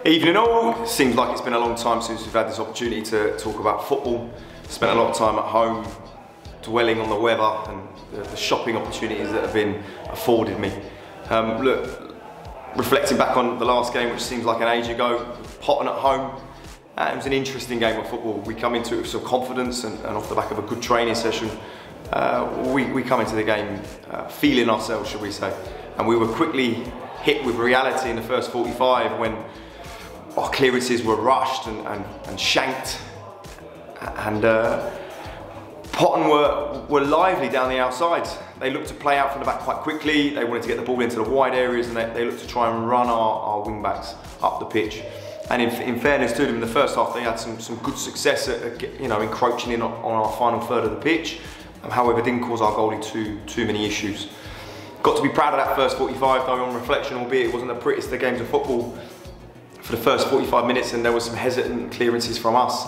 Evening all. Seems like it's been a long time since we've had this opportunity to talk about football. Spent a lot of time at home dwelling on the weather and the shopping opportunities that have been afforded me. Look, reflecting back on the last game, which seems like an age ago, Potton at home, it was an interesting game of football. We come into it with some confidence and off the back of a good training session, we come into the game feeling ourselves, shall we say. And we were quickly hit with reality in the first 45 when our clearances were rushed and shanked, and Potton were lively down the outside. They looked to play out from the back quite quickly. They wanted to get the ball into the wide areas, and they looked to try and run our wing backs up the pitch. And in fairness to them, in the first half they had some good success at encroaching in on our final third of the pitch. However, didn't cause our goalie too many issues. Got to be proud of that first 45 though, on reflection, albeit it wasn't the prettiest of games of football for the first 45 minutes, and there were some hesitant clearances from us,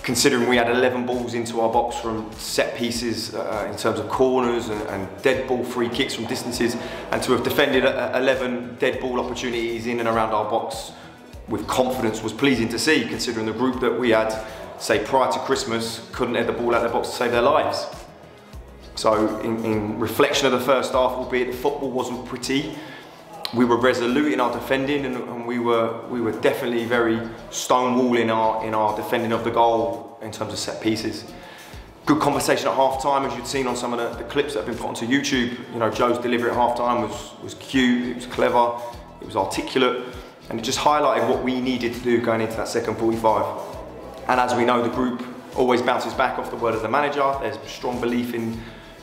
considering we had 11 balls into our box from set pieces in terms of corners and dead ball free kicks from distances, and to have defended 11 dead ball opportunities in and around our box with confidence was pleasing to see, considering the group that we had, say, prior to Christmas, couldn't head the ball out of their box to save their lives. So in reflection of the first half, albeit the football wasn't pretty, we were resolute in our defending, and we were definitely very stonewall in our defending of the goal in terms of set pieces. Good conversation at half time, as you'd seen on some of the clips that have been put onto YouTube. You know, Joe's delivery at half time was cute, it was clever, it was articulate, and it just highlighted what we needed to do going into that second 45. And as we know, the group always bounces back off the word of the manager. There's strong belief in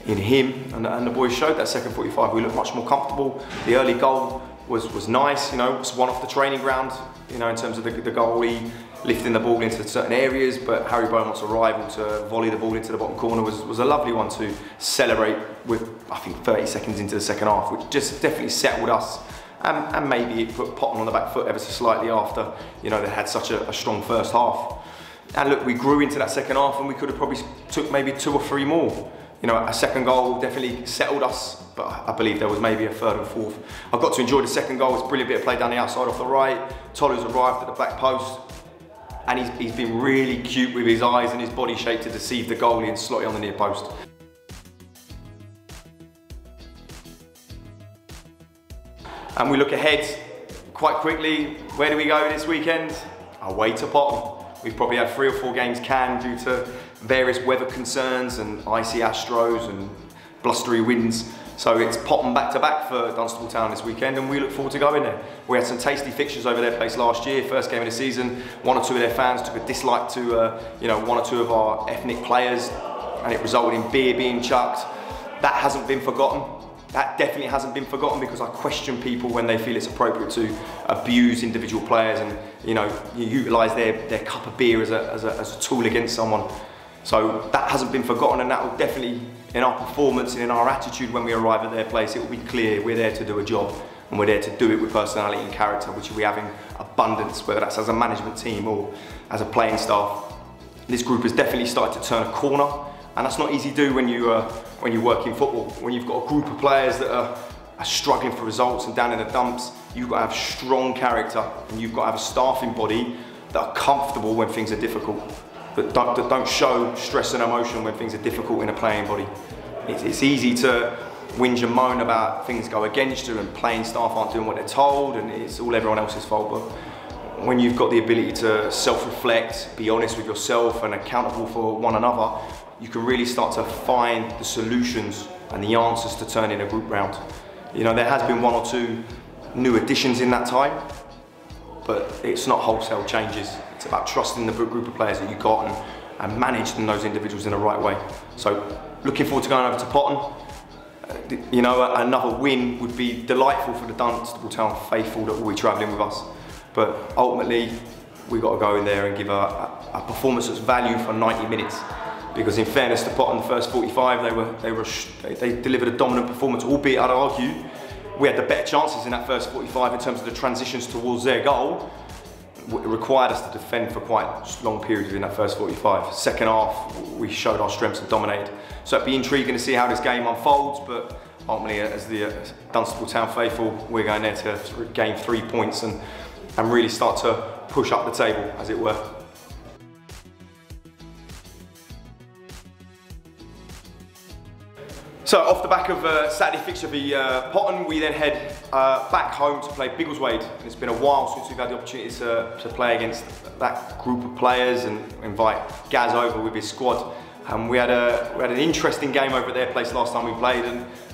him, and the boys showed that second 45. We looked much more comfortable. The early goal was nice, you know, it's one off the training ground, you know, in terms of the goalie lifting the ball into certain areas, but Harry Beaumont's arrival to volley the ball into the bottom corner was a lovely one to celebrate with, I think, 30 seconds into the second half, which just definitely settled us, and maybe it put Potton on the back foot ever so slightly after, you know, they had such a strong first half. And look, we grew into that second half, and we could have probably took maybe 2 or 3 more. You know, a second goal definitely settled us, but I believe there was maybe a third and fourth. I got to enjoy the second goal. It's a brilliant bit of play down the outside off the right. Tolu's arrived at the back post, and he's been really cute with his eyes and his body shape to deceive the goalie and slot it on the near post. And we look ahead quite quickly. Where do we go this weekend? Away to Potton. We've probably had 3 or 4 games canned due to various weather concerns and icy Astros and blustery winds. So it's Potton back-to-back for Dunstable Town this weekend, and we look forward to going there. We had some tasty fixtures over their place last year, first game of the season. 1 or 2 of their fans took a dislike to 1 or 2 of our ethnic players, and it resulted in beer being chucked. That hasn't been forgotten. That definitely hasn't been forgotten, because I question people when they feel it's appropriate to abuse individual players and, you know, you utilise their cup of beer as a tool against someone. So that hasn't been forgotten, and that will definitely, in our performance and in our attitude when we arrive at their place, it will be clear we're there to do a job, and we're there to do it with personality and character, which we have in abundance, whether that's as a management team or as a playing staff. This group has definitely started to turn a corner, and that's not easy to do when you work in football. When you've got a group of players that are struggling for results and down in the dumps, you've got to have strong character, and you've got to have a staffing body that are comfortable when things are difficult, that don't show stress and emotion when things are difficult in a playing body. It's easy to whinge and moan about things go against you and playing staff aren't doing what they're told and it's all everyone else's fault, but when you've got the ability to self-reflect, be honest with yourself and accountable for one another, you can really start to find the solutions and the answers to turning a group round. You know, there has been 1 or 2 new additions in that time, but it's not wholesale changes. It's about trusting the group of players that you got and managing those individuals in the right way. So looking forward to going over to Potton. You know, another win would be delightful for the Dunstable Town faithful that will be travelling with us. But ultimately, we've got to go in there and give a performance that's valued for 90 minutes. Because in fairness to Potton, the first 45, they delivered a dominant performance, albeit I'd argue we had the better chances in that first 45 in terms of the transitions towards their goal. It required us to defend for quite long periods in that first 45. Second half, we showed our strengths and dominated. So it'd be intriguing to see how this game unfolds, but ultimately, as the Dunstable Town faithful, we're going there to gain 3 points and and really start to push up the table, as it were. So off the back of Saturday fixture v Potton, we then head back home to play Biggleswade. It's been a while since we've had the opportunity to play against that group of players and invite Gaz over with his squad. We had an interesting game over at their place last time we played,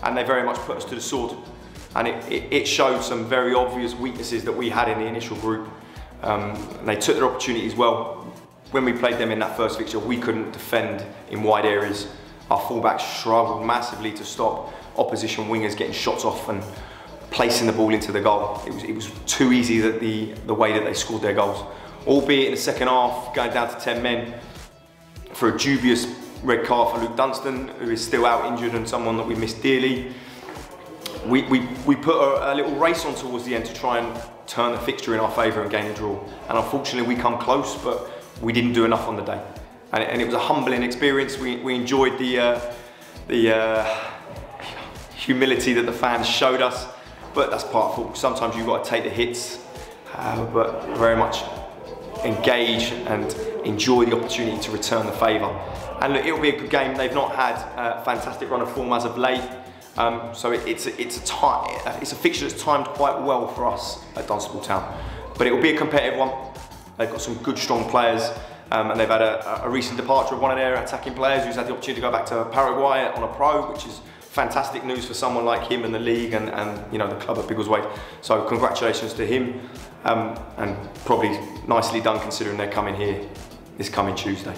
and they very much put us to the sword. And it showed some very obvious weaknesses that we had in the initial group. They took their opportunities well. When we played them in that first fixture, we couldn't defend in wide areas. Our fullbacks struggled massively to stop opposition wingers getting shots off and placing the ball into the goal. It was too easy that the way that they scored their goals. Albeit in the second half, going down to 10 men for a dubious red card for Luke Dunstan, who is still out injured and someone that we miss dearly. We put a little race on towards the end to try and turn the fixture in our favour and gain a draw. And unfortunately we come close, but we didn't do enough on the day. And it was a humbling experience. We enjoyed the humility that the fans showed us, but that's part of football. Sometimes you've got to take the hits, but very much engage and enjoy the opportunity to return the favour. And look, it'll be a good game. They've not had a fantastic run of form as of late, so it's a fixture that's timed quite well for us at Dunstable Town. But it will be a competitive one. They've got some good, strong players. And they've had a recent departure of one of their attacking players who's had the opportunity to go back to Paraguay on a pro, which is fantastic news for someone like him and the league and you know, the club at Biggleswade. So congratulations to him, and probably nicely done considering they're coming here this coming Tuesday.